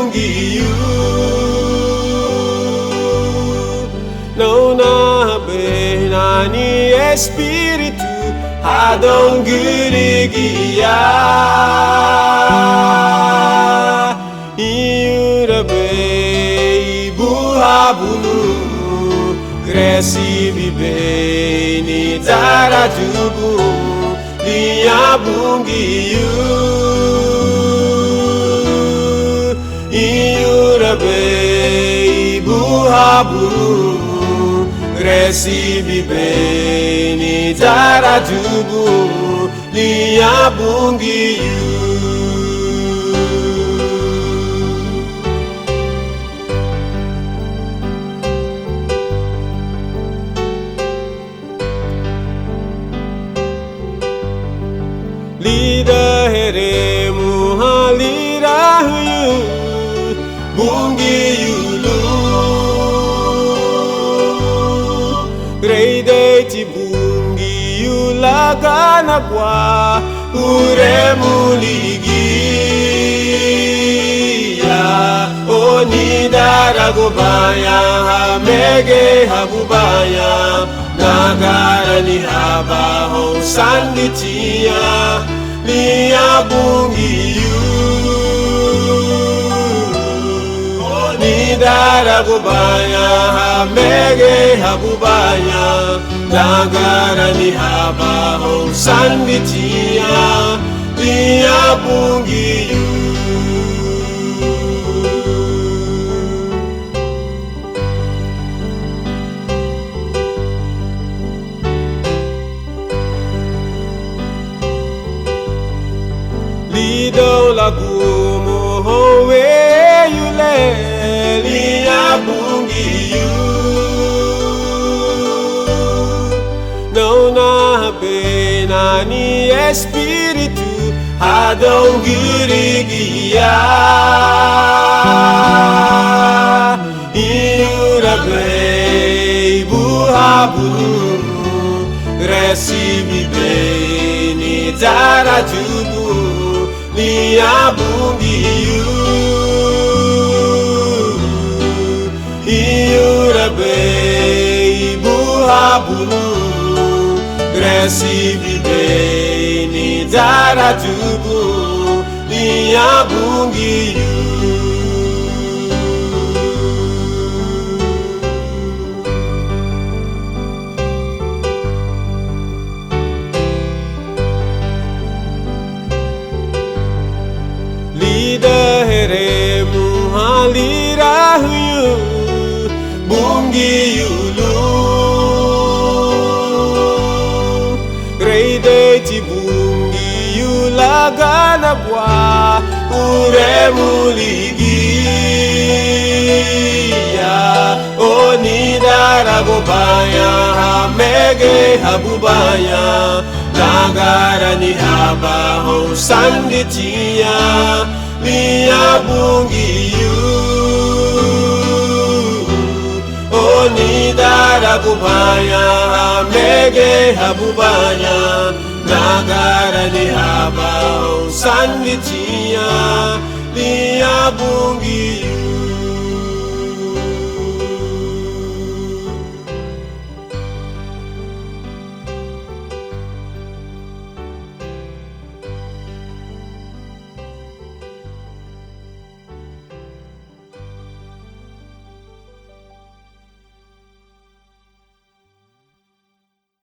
bungiyu não na benani espírito adong girigia iurabe buhabunu recibe bem ni taratubu dia bungiyu iurabe buhabunu recibe bem ni taratubu dia bungiyu Lida heremu halirahu bungiyu Grade ti bungiyu lagana kwa uremu ligia Oni daragobaya hamege habubaya Nagara ni habaho sanditia Lia bungiyu Oni daragobaya hamege habubaya Nagara ni habaho sanditia Lia bungiyu Lido lagu mohowe yule Lia bungiyu Não na benani espírito adong girigia Iurabe buhabunu recibe bem ni taratubu Lia bungiyu Iurabe buhabunu recibe bem ni taratubu Lia bungiyu Lida heremu halirahu bungiyu Grade ti bungiyu lagana kwa uremu ligia Oni daragobaya hamege habubaya Nagara ni habaho sanditia Lia bungiyu Oni daragobaya hamege habubaya Nagara ni habaho sanditia Lia bungiyu